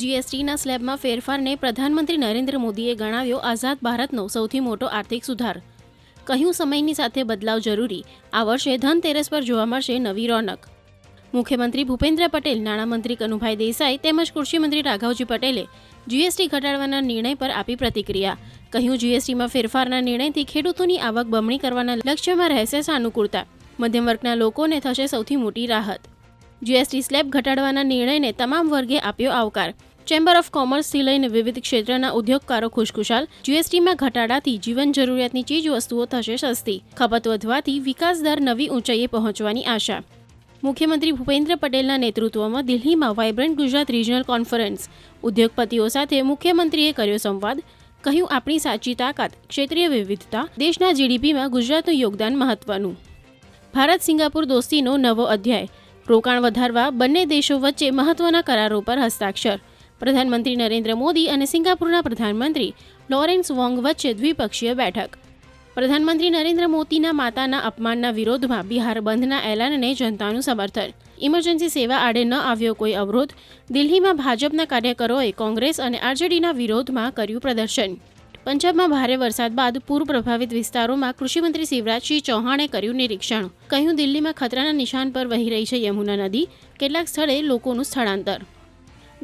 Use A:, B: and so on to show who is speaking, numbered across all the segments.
A: જીએસટીના સ્લેબમાં ફેરફારને પ્રધાનમંત્રી નરેન્દ્ર મોદીએ ગણાવ્યો આઝાદ ભારતનો સૌથી મોટો આર્થિક સુધાર. કહ્યું સમયની સાથે બદલાવ જરૂરી. આ વર્ષે ધનતેરસ પર જોવા મળશે નવી રોનક. મુખ્યમંત્રી ભૂપેન્દ્ર પટેલ, નાણામંત્રી કનુભાઈ દેસાઈ તેમજ કૃષિમંત્રી રાઘવજી પટેલે જીએસટી ઘટાડવાના નિર્ણય પર આપી પ્રતિક્રિયા. કહ્યું જીએસટીમાં ફેરફારના નિર્ણયથી ખેડૂતોની આવક બમણી કરવાના લક્ષ્યમાં રહેશે સાનુકૂળતા. મધ્યમ વર્ગના લોકોને થશે સૌથી મોટી રાહત. જીએસટી સ્લેબ ઘટાડવાના નિર્ણયને તમામ વર્ગે આપ્યો આવકાર. ચેમ્બર ઓફ કોમર્સથી લઈને વિવિધ ક્ષેત્રના ઉદ્યોગકારો ખુશખુશાલ. જીએસટીમાં ઘટાડાથી જીવન જરૂરિયાતની ચીજ વસ્તુઓ થશે સસ્તી. ખપત વધવાથી વિકાસ દર નવી ઊંચાઈએ પહોંચવાની આશા. મુખ્યમંત્રી ભૂપેન્દ્ર પટેલના નેતૃત્વમાં દિલ્હીમાં વાઇબ્રન્ટ ગુજરાત રિજનલ કોન્ફરન્સ. ઉદ્યોગપતિઓ સાથે મુખ્યમંત્રીએ કર્યો સંવાદ. કહ્યું આપણી સાચી તાકાત ક્ષેત્રીય વિવિધતા. દેશના જીડીપીમાં ગુજરાતનું યોગદાન મહત્વનું. ભારત સિંગાપુર દોસ્તીનો નવો અધ્યાય. રોકાણ વધારવા બંને દેશો વચ્ચે મહત્વના કરારો પર હસ્તાક્ષર. પ્રધાનમંત્રી નરેન્દ્ર મોદી અને સિંગાપુરના પ્રધાનમંત્રી લોરેન્સ વોંગ વચ્ચે દ્વિપક્ષીય બેઠક. પ્રધાનમંત્રી નરેન્દ્ર મોદીના માતાના અપમાનના વિરોધમાં બિહાર બંધના એલાનને જનતાનું સમર્થન. ઇમરજન્સી સેવા આડે ન આવ્યો કોઈ અવરોધ. દિલ્હીમાં ભાજપના કાર્યકરોએ કોંગ્રેસ અને આરજેડીના વિરોધમાં કર્યું પ્રદર્શન. પંજાબમાં ભારે વરસાદ બાદ પૂર પ્રભાવિત વિસ્તારોમાં કૃષિમંત્રી શિવરાજસિંહ ચૌહાણે કર્યું નિરીક્ષણ. કહ્યું દિલ્હીમાં ખતરાના નિશાન પર વહી રહી છે યમુના નદી. કેટલાક સ્થળે લોકોનું સ્થળાંતર.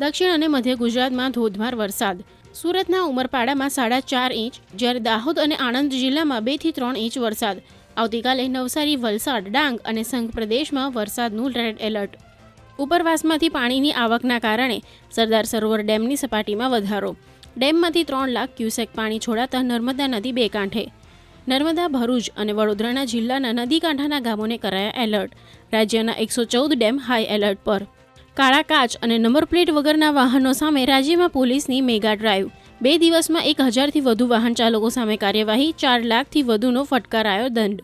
A: દક્ષિણ અને મધ્ય ગુજરાતમાં ધોધમાર વરસાદ. સુરતના ઉમરપાડામાં 4.5 ઇંચ, જ્યારે દાહોદ અને આણંદ જિલ્લામાં 2 થી 3 ઇંચ વરસાદ. આવતીકાલે નવસારી, વલસાડ, ડાંગ અને સંઘ પ્રદેશમાં વરસાદનું રેડ એલર્ટ. ઉપરવાસમાંથી પાણીની આવકના કારણે સરદાર સરોવર ડેમની સપાટીમાં વધારો. ડેમમાંથી 3 લાખ ક્યુસેક પાણી છોડાતા નર્મદા નદી બે કાંઠે. નર્મદા, ભરૂચ અને વડોદરાના જિલ્લાના નદી કાંઠાના ગામોને કરાયા એલર્ટ. રાજ્યના 114 ડેમ હાઈ એલર્ટ પર. કાળા કાચ અને નંબર પ્લેટ વગરના વાહનો સામે રાજ્યમાં પોલીસની મેગા ડ્રાઈવ. 2 દિવસમાં 1000થી વધુ વાહન ચાલકો સામે કાર્યવાહી. 4 લાખથી વધુનો ફટકારાયો દંડ.